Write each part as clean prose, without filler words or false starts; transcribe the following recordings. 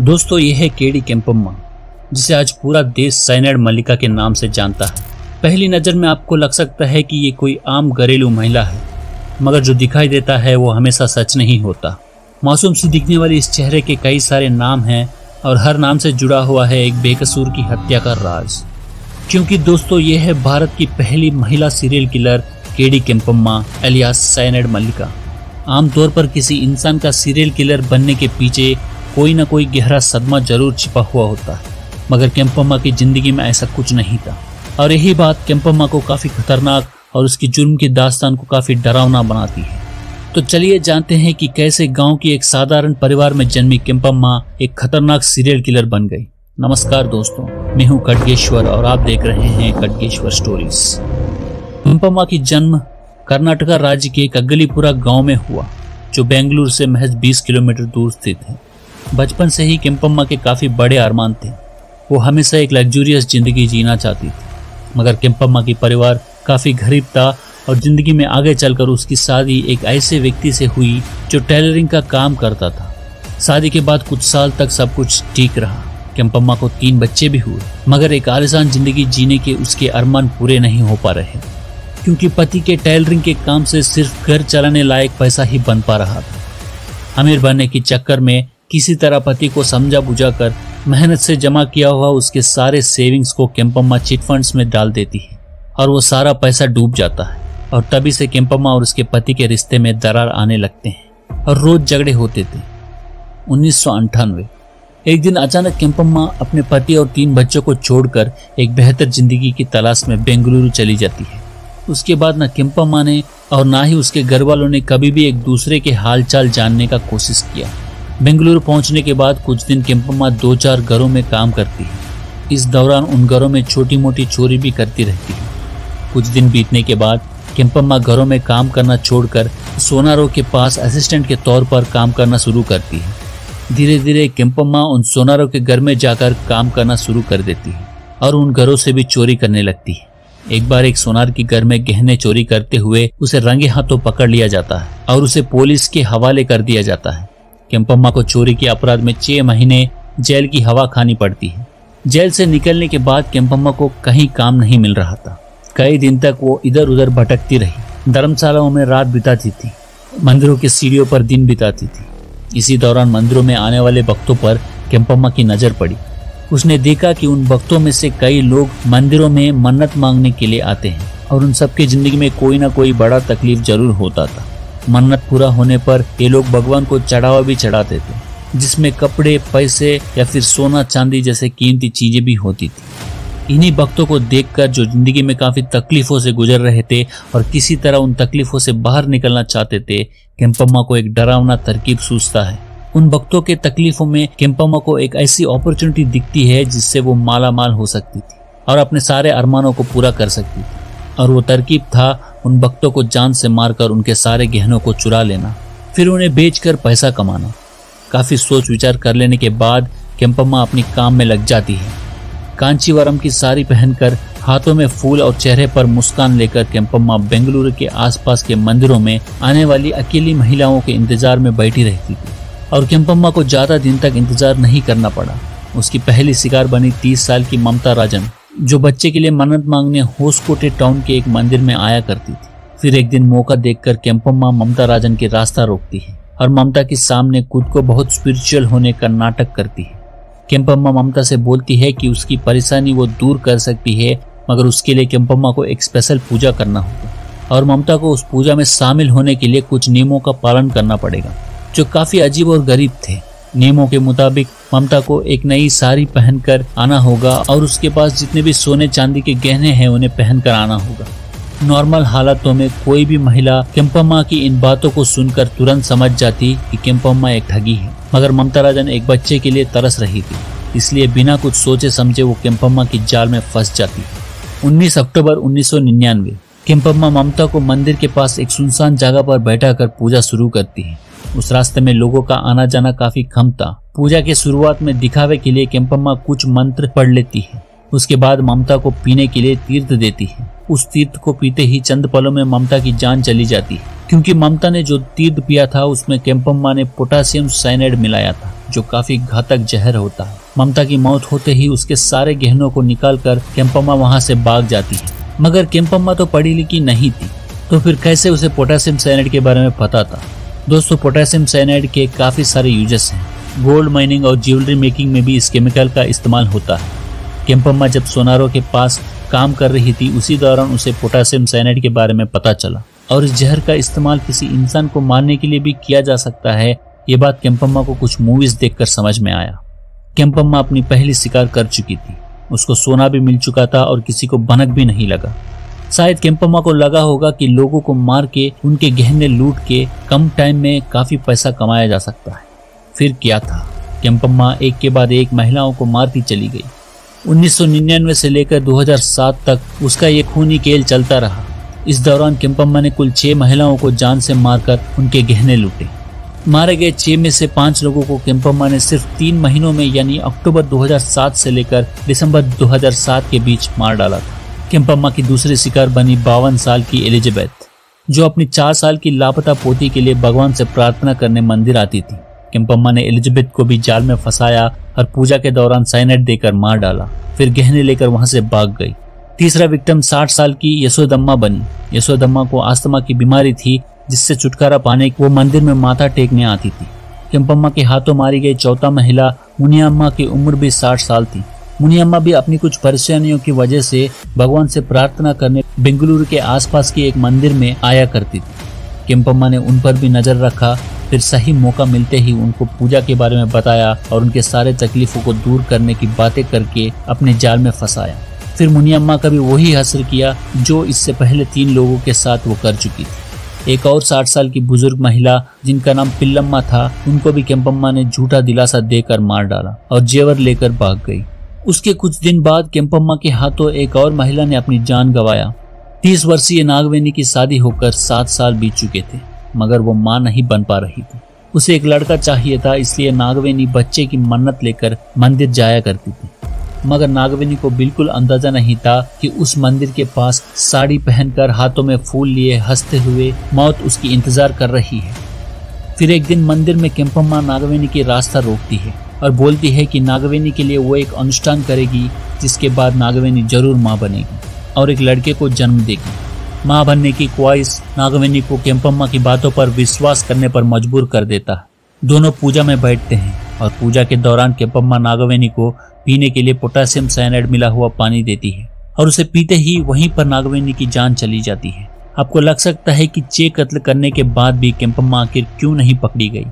दोस्तों ये है केडी केम्पम्मा, जिसे आज पूरा देश साइनाइड मल्लिका के नाम से जानता है। पहली नज़र में आपको लग सकता है कि ये कोई आम घरेलू महिला है, मगर जो दिखाई देता है वो हमेशा सच नहीं होता। मासूम सी दिखने वाली इस चेहरे के कई सारे नाम हैं और हर नाम से जुड़ा हुआ है एक बेकसूर की हत्या का राज। क्योंकि दोस्तों ये है भारत की पहली महिला serial killer K D Kempamma alias cyanide Mallika. आमतौर पर किसी इंसान का सीरियल किलर बनने के पीछे कोई ना कोई गहरा सदमा जरूर छिपा हुआ होता है, मगर केम्पम्मा की जिंदगी में ऐसा कुछ नहीं था। और यही बात केम्पम्मा को काफी खतरनाक और उसकी जुर्म की दास्तान को काफी डरावना बनाती है। तो चलिए जानते हैं कि कैसे गांव की एक साधारण परिवार में जन्मी केम्पम्मा एक खतरनाक सीरियल किलर बन गई। नमस्कार दोस्तों, मैं हूं खडगेश्वर और आप देख रहे हैं खडगेश्वर स्टोरीज। केम्पम्मा की जन्म कर्नाटका राज्य के कग्गलीपुरा गांव में हुआ, जो बेंगलुरु से महज 20 किलोमीटर दूर स्थित है। बचपन से ही केम्पम्मा के काफी बड़े अरमान थे। वो हमेशा एक लग्जूरियस जिंदगी जीना चाहती थी, मगर केम्पम्मा की परिवार काफी गरीब था और जिंदगी में आगे चलकर उसकी शादी एक ऐसे व्यक्ति से हुई जो टेलरिंग का काम करता था। शादी के बाद कुछ साल तक सब कुछ ठीक रहा। केम्पम्मा को 3 बच्चे भी हुए, मगर एक आलिशान जिंदगी जीने के उसके अरमान पूरे नहीं हो पा रहे, क्योंकि पति के टेलरिंग के काम से सिर्फ घर चलाने लायक पैसा ही बन पा रहा था। अमीर बनने के चक्कर में किसी तरह पति को समझा बुझा कर मेहनत से जमा किया हुआ उसके सारे सेविंग्स को केम्पम्मा चिट फंड्स में डाल देती है और वो सारा पैसा डूब जाता है। और तभी से केम्पम्मा और उसके पति के रिश्ते में दरार आने लगते हैं और रोज झगड़े होते थे। 1998 एक दिन अचानक केम्पम्मा अपने पति और 3 बच्चों को छोड़कर एक बेहतर जिंदगी की तलाश में बेंगलुरु चली जाती है। उसके बाद न केम्पम्मा ने और ना ही उसके घर वालों ने कभी भी एक दूसरे के हालचाल जानने का कोशिश किया। बेंगलुरु पहुंचने के बाद कुछ दिन केम्पम्मा 2-4 घरों में काम करती है। इस दौरान उन घरों में छोटी मोटी चोरी भी करती रहती है। कुछ दिन बीतने के बाद केम्पम्मा घरों में काम करना छोड़कर सोनारों के पास असिस्टेंट के तौर पर काम करना शुरू करती है। धीरे धीरे केम्पम्मा उन सोनारों के घर में जाकर काम करना शुरू कर देती है और उन घरों से भी चोरी करने लगती है। एक बार एक सोनार के घर में गहने चोरी करते हुए उसे रंगे हाथों पकड़ लिया जाता है और उसे पुलिस के हवाले कर दिया जाता है। केम्पम्मा को चोरी के अपराध में 6 महीने जेल की हवा खानी पड़ती है। जेल से निकलने के बाद केम्पम्मा को कहीं काम नहीं मिल रहा था। कई दिन तक वो इधर उधर भटकती रही। धर्मशालाओं में रात बिताती थी, मंदिरों की सीढ़ियों पर दिन बिताती थी। इसी दौरान मंदिरों में आने वाले भक्तों पर केम्पम्मा की नजर पड़ी। उसने देखा कि उन भक्तों में से कई लोग मंदिरों में मन्नत मांगने के लिए आते हैं और उन सबकी जिंदगी में कोई ना कोई बड़ा तकलीफ जरूर होता था। मन्नत पूरा होने पर ये लोग भगवान को चढ़ावा भी चढ़ाते थे, जिसमें कपड़े, पैसे या फिर सोना चांदी जैसे कीमती चीजें भी होती थी। इन्हीं भक्तों को देखकर जो जिंदगी में काफी तकलीफों से गुजर रहे थे और किसी तरह उन तकलीफों से बाहर निकलना चाहते थे, केम्पम्मा को एक डरावना तरकीब सूझता है। उन भक्तों के तकलीफों में केम्पम्मा को एक ऐसी अपॉर्चुनिटी दिखती है जिससे वो माला माल हो सकती थी और अपने सारे अरमानों को पूरा कर सकती थी। और वो तरकीब था उन भक्तों को जान से मारकर उनके सारे गहनों को चुरा लेना, फिर उन्हें बेचकर पैसा कमाना। काफी सोच विचार कर लेने के बाद केम्पम्मा अपनी काम में लग जाती है। कांचीवरम की साड़ी पहनकर, हाथों में फूल और चेहरे पर मुस्कान लेकर केम्पम्मा बेंगलुरु के आसपास के मंदिरों में आने वाली अकेली महिलाओं के इंतजार में बैठी रहती थी। और केम्पम्मा को ज्यादा दिन तक इंतजार नहीं करना पड़ा। उसकी पहली शिकार बनी 30 साल की ममता राजन, जो बच्चे के लिए मन्नत मांगने होसकोटे टाउन के एक मंदिर में आया करती थी। फिर एक दिन मौका देखकर केम्पम्मा ममता राजन के रास्ता रोकती है और ममता के सामने खुद को बहुत स्पिरिचुअल होने का नाटक करती है। केम्पम्मा ममता से बोलती है कि उसकी परेशानी वो दूर कर सकती है, मगर उसके लिए केम्पम्मा को एक स्पेशल पूजा करना होगा और ममता को उस पूजा में शामिल होने के लिए कुछ नियमों का पालन करना पड़ेगा, जो काफी अजीब और गरीब थे। नियमों के मुताबिक ममता को एक नई साड़ी पहनकर आना होगा और उसके पास जितने भी सोने चांदी के गहने हैं उन्हें पहनकर आना होगा। नॉर्मल हालातों में कोई भी महिला केम्पम्मा की इन बातों को सुनकर तुरंत समझ जाती कि केम्पम्मा एक ठगी है, मगर ममता राजन एक बच्चे के लिए तरस रही थी, इसलिए बिना कुछ सोचे समझे वो केम्पम्मा की जाल में फंस जाती है। 19 अक्टूबर 1999 केम्पम्मा ममता को मंदिर के पास एक सुनसान जगह पर बैठा कर पूजा शुरू करती है। उस रास्ते में लोगों का आना जाना काफी कम था। पूजा के शुरुआत में दिखावे के लिए केम्पम्मा कुछ मंत्र पढ़ लेती है। उसके बाद ममता को पीने के लिए तीर्थ देती है। उस तीर्थ को पीते ही चंद पलों में ममता की जान चली जाती है, क्योंकि ममता ने जो तीर्थ पिया था उसमें केम्पम्मा ने पोटासियम साइनाइड मिलाया था, जो काफी घातक जहर होता है। ममता की मौत होते ही उसके सारे गहनों को निकालकर केम्पम्मा वहां से भाग जाती है, मगर केम्पम्मा तो पढ़ी लिखी नहीं थी, तो फिर कैसे उसे पोटेशियम साइनाइड के बारे में पता था। दोस्तों, पोटेशियम साइनाइड के काफी सारे यूजेस हैं। गोल्ड माइनिंग और ज्वेलरी मेकिंग में भी इस केमिकल का इस्तेमाल होता है। केम्पम्मा जब सोनारो के पास काम कर रही थी, उसी दौरान उसे पोटेशियम साइनाइड के बारे में पता चला और इस जहर का इस्तेमाल किसी इंसान को मारने के लिए भी किया जा सकता है। ये बात केम्पम्मा को कुछ मूवीज देखकर समझ में आया। केम्पम्मा अपनी पहली शिकार कर चुकी थी, उसको सोना भी मिल चुका था और किसी को भनक भी नहीं लगा। शायद केम्पम्मा को लगा होगा कि लोगों को मार के उनके गहने लूट के कम टाइम में काफी पैसा कमाया जा सकता है। फिर क्या था, केम्पम्मा एक के बाद एक महिलाओं को मारती चली गई। 1999 से लेकर 2007 तक उसका ये खूनी खेल चलता रहा। इस दौरान केम्पम्मा ने कुल 6 महिलाओं को जान से मारकर उनके गहने लूटे। मारे गए 6 में से 5 लोगों को केम्पम्मा ने सिर्फ 3 महीनों में यानी अक्टूबर 2007 से लेकर दिसंबर 2007 के बीच मार डाला था। केम्पम्मा की दूसरी शिकार बनी 52 साल की एलिजाबेथ, जो अपनी 4 साल की लापता पोती के लिए भगवान से प्रार्थना करने मंदिर आती थी। केम्पम्मा ने एलिजाबेथ को भी जाल में फंसाया और पूजा के दौरान साइनाइड देकर मार डाला, फिर गहने लेकर वहां से भाग गई। तीसरा विक्टिम 60 साल की यशोदम्मा बनी। यशोदम्मा को अस्थमा की बीमारी थी, जिससे छुटकारा पाने वो मंदिर में माथा टेकने आती थी। केम्पम्मा के हाथों मारी गई चौथा महिला मुनियम्मा की उम्र भी 60 साल थी। मुनियम्मा भी अपनी कुछ परेशानियों की वजह से भगवान से प्रार्थना करने बेंगलुरु के आसपास के एक मंदिर में आया करती थी। केम्पम्मा ने उन पर भी नजर रखा, फिर सही मौका मिलते ही उनको पूजा के बारे में बताया और उनके सारे तकलीफों को दूर करने की बातें करके अपने जाल में फंसाया। फिर मुनियम्मा का भी वही असर किया जो इससे पहले 3 लोगों के साथ वो कर चुकी थी। एक और 60 साल की बुजुर्ग महिला जिनका नाम पिल्लम्मा था, उनको भी केम्पम्मा ने झूठा दिलासा देकर मार डाला और जेवर लेकर भाग गई। उसके कुछ दिन बाद केम्पम्मा के हाथों एक और महिला ने अपनी जान गंवाया। 30 वर्षीय नागवेनी की शादी होकर 7 साल बीत चुके थे, मगर वो मां नहीं बन पा रही थी। उसे एक लड़का चाहिए था, इसलिए नागवेनी बच्चे की मन्नत लेकर मंदिर जाया करती थी। मगर नागवेनी को बिल्कुल अंदाजा नहीं था कि उस मंदिर के पास साड़ी पहनकर हाथों में फूल लिए हंसते हुए मौत उसकी इंतजार कर रही है। फिर एक दिन मंदिर में केम्पम्मा नागवेनी की रास्ता रोकती है और बोलती है कि नागवेनी के लिए वो एक अनुष्ठान करेगी, जिसके बाद नागवेनी जरूर मां बनेगी और एक लड़के को जन्म देगी। मां बनने की ख्वाहिश नागवेनी को केम्पम्मा की बातों पर विश्वास करने पर मजबूर कर देता है। दोनों पूजा में बैठते हैं और पूजा के दौरान केम्पम्मा नागवेनी को पीने के लिए पोटेशियम साइनाइड मिला हुआ पानी देती है और उसे पीते ही वहीं पर नागवेनी की जान चली जाती है। आपको लग सकता है कि 6 कत्ल करने के बाद भी केम्पम्मा आखिर क्यों नहीं पकड़ी गई।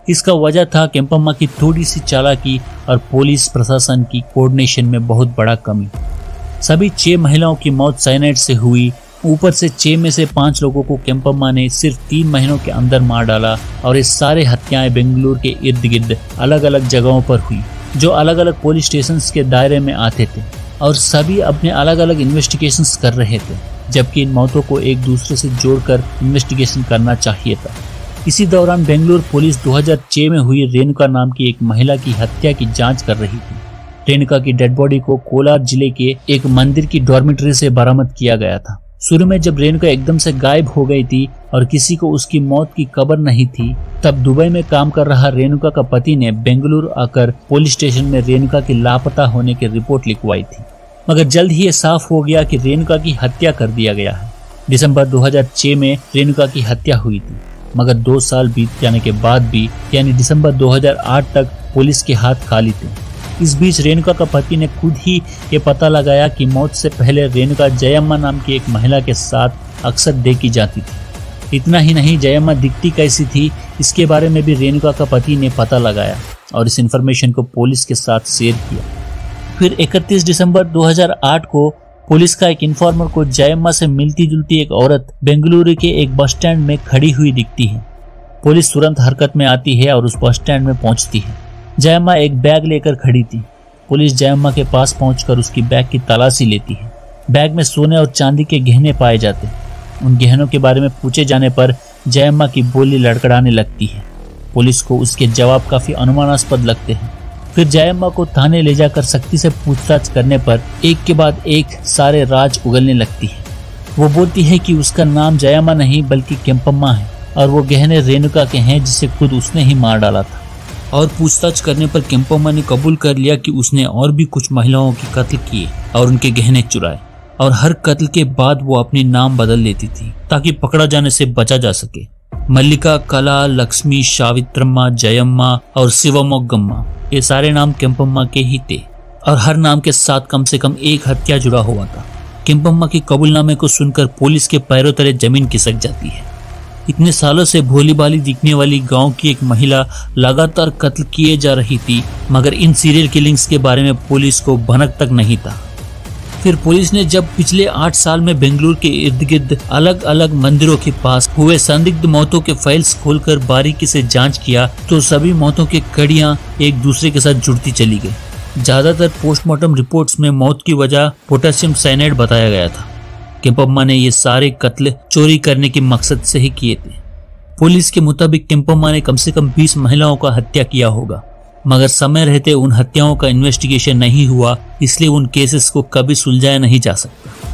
इसका वजह था केम्पम्मा की थोड़ी सी चालाकी और पुलिस प्रशासन की कोऑर्डिनेशन में बहुत बड़ा कमी। सभी 6 महिलाओं की मौत साइनाइड से हुई। ऊपर से 6 में से 5 लोगों को केम्पम्मा ने सिर्फ 3 महीनों के अंदर मार डाला और ये सारे हत्याएं बेंगलुरु के इर्द गिर्द अलग अलग जगहों पर हुई, जो अलग अलग पुलिस स्टेशन के दायरे में आते थे और सभी अपने अलग अलग इन्वेस्टिगेशंस कर रहे थे, जबकि इन मौतों को एक दूसरे से जोड़कर इन्वेस्टिगेशन करना चाहिए था। इसी दौरान बेंगलुरु पुलिस 2006 में हुई रेणुका नाम की एक महिला की हत्या की जांच कर रही थी। रेणुका की डेड बॉडी को कोलार जिले के एक मंदिर की डॉर्मिटरी से बरामद किया गया था। शुरू में जब रेणुका एकदम से गायब हो गई थी और किसी को उसकी मौत की खबर नहीं थी, तब दुबई में काम कर रहा रेणुका का पति ने बेंगलुरु आकर पुलिस स्टेशन में रेणुका की लापता होने की रिपोर्ट लिखवाई थी। मगर जल्द ही ये साफ हो गया कि रेणुका की हत्या कर दिया गया है। दिसंबर 2006 में रेणुका की हत्या हुई थी, मगर 2 साल बीत जाने के बाद भी यानी दिसंबर 2008 तक पुलिस के हाथ खाली थे। इस बीच रेणुका का पति ने खुद ही ये पता लगाया कि मौत से पहले रेणुका जयम्मा नाम की एक महिला के साथ अक्सर देखी जाती थी। इतना ही नहीं, जयम्मा दिखती कैसी थी इसके बारे में भी रेणुका का पति ने पता लगाया और इस इंफॉर्मेशन को पुलिस के साथ शेयर किया। फिर 31 दिसंबर 2008 को पुलिस का एक इन्फॉर्मर को जयम्मा से मिलती जुलती एक औरत बेंगलुरु के एक बस स्टैंड में खड़ी हुई दिखती है। पुलिस तुरंत हरकत में आती है और उस बस स्टैंड में पहुंचती है। जयम्मा एक बैग लेकर खड़ी थी। पुलिस जयम्मा के पास पहुंचकर उसकी बैग की तलाशी लेती है। बैग में सोने और चांदी के गहने पाए जाते हैं। उन गहनों के बारे में पूछे जाने पर जयम्मा की बोली लड़खड़ाने लगती है। पुलिस को उसके जवाब काफी अनुमानास्पद लगते हैं। फिर जयम्मा को थाने ले जाकर सख्ती से पूछताछ करने पर एक के बाद एक सारे राज उगलने लगती है। वो बोलती है कि उसका नाम जयम्मा नहीं बल्कि केम्पम्मा है और वो गहने रेणुका के हैं जिसे खुद उसने ही मार डाला था। और पूछताछ करने पर केम्पम्मा ने कबूल कर लिया कि उसने और भी कुछ महिलाओं के कत्ल किए और उनके गहने चुराए, और हर कत्ल के बाद वो अपनी नाम बदल लेती थी ताकि पकड़ा जाने से बचा जा सके। मल्लिका, कला, लक्ष्मी, सावित्रम्मा, जयम्मा और शिवमोग्गम्मा, ये सारे नाम केम्पम्मा के ही थे और हर नाम के साथ कम से कम एक हत्या जुड़ा हुआ था। केम्पम्मा के कबूलनामे को सुनकर पुलिस के पैरों तले जमीन खिसक जाती है। इतने सालों से भोली भाली दिखने वाली गांव की एक महिला लगातार कत्ल किए जा रही थी, मगर इन सीरियल किलिंग्स के बारे में पुलिस को भनक तक नहीं था। फिर पुलिस ने जब पिछले 8 साल में बेंगलुरु के इर्द गिर्द अलग अलग मंदिरों के पास हुए संदिग्ध मौतों के फाइल्स खोलकर बारीकी से जांच किया तो सभी मौतों की कड़ियां एक दूसरे के साथ जुड़ती चली गई। ज्यादातर पोस्टमार्टम रिपोर्ट्स में मौत की वजह पोटेशियम साइनाइड बताया गया था। केम्पम्मा ने ये सारे कत्ल चोरी करने के मकसद से ही किए थे। पुलिस के मुताबिक केम्पम्मा ने कम से कम 20 महिलाओं का हत्या किया होगा, मगर समय रहते उन हत्याओं का इन्वेस्टिगेशन नहीं हुआ, इसलिए उन केसेस को कभी सुलझाया नहीं जा सकता।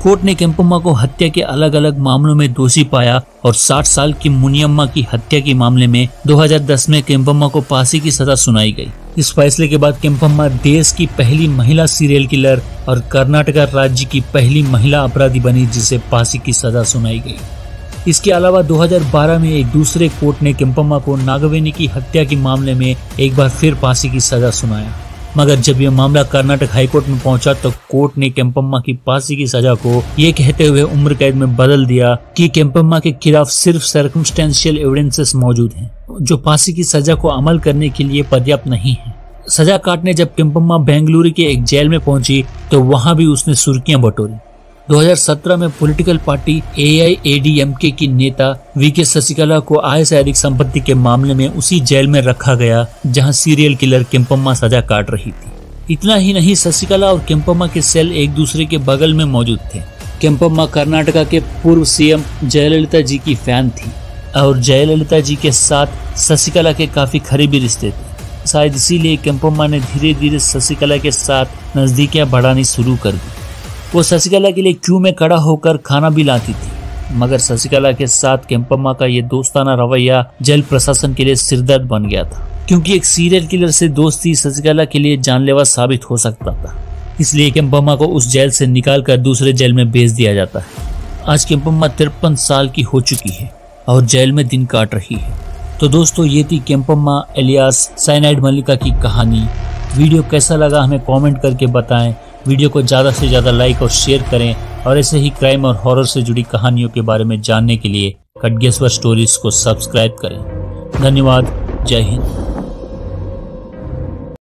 कोर्ट ने केम्पम्मा को हत्या के अलग अलग मामलों में दोषी पाया और 60 साल की मुनियम्मा की हत्या के मामले में 2010 में केम्पम्मा को फांसी की सजा सुनाई गई। इस फैसले के बाद केम्पम्मा देश की पहली महिला सीरियल किलर और कर्नाटका राज्य की पहली महिला अपराधी बनी जिसे फांसी की सजा सुनाई गई। इसके अलावा 2012 में एक दूसरे कोर्ट ने केम्पम्मा को नागवेनी की हत्या के मामले में एक बार फिर फांसी की सजा सुनाया, मगर जब यह मामला कर्नाटक हाईकोर्ट में पहुंचा तो कोर्ट ने केम्पम्मा की फांसी की सजा को ये कहते हुए उम्र कैद में बदल दिया कि केम्पम्मा के खिलाफ सिर्फ सर्कमस्टेंशियल एविडेंसेस मौजूद हैं, जो फांसी की सजा को अमल करने के लिए पर्याप्त नहीं है। सजा काटने जब केम्पम्मा बेंगलुरु के एक जेल में पहुंची तो वहां भी उसने सुर्खियां बटोरी। 2017 में पॉलिटिकल पार्टी AIADMK की नेता VK शशिकला को आय से अधिक संपत्ति के मामले में उसी जेल में रखा गया जहां सीरियल किलर केम्पम्मा सजा काट रही थी। इतना ही नहीं, शशिकला और केम्पम्मा के सेल एक दूसरे के बगल में मौजूद थे। केम्पम्मा कर्नाटका के पूर्व CM जयललिता जी की फैन थी और जयललिता जी के साथ शशिकला के काफी करीबी रिश्ते थे। शायद इसीलिए केम्पम्मा ने धीरे धीरे शशिकला के साथ नजदीकियां बढ़ानी शुरू कर दी। वो शशिकला के लिए क्यू में खड़ा होकर खाना भी लाती थी, मगर शशिकला के साथ केम्पम्मा का ये दोस्ताना रवैया जेल प्रशासन के लिए सिरदर्द बन गया था, क्योंकि एक सीरियल किलर से दोस्ती शशिकला के लिए जानलेवा साबित हो सकता था। इसलिए केम्पम्मा को उस जेल से निकालकर दूसरे जेल में भेज दिया जाता है। आज केम्पम्मा 53 साल की हो चुकी है और जेल में दिन काट रही है। तो दोस्तों, ये थी केम्पम्मा एलियास साइनाइड मल्लिका की कहानी। वीडियो कैसा लगा हमें कमेंट करके बताएं। वीडियो को ज़्यादा से ज़्यादा लाइक और शेयर करें और ऐसे ही क्राइम और हॉरर से जुड़ी कहानियों के बारे में जानने के लिए खड्गेश्वर स्टोरीज को सब्सक्राइब करें। धन्यवाद। जय हिंद।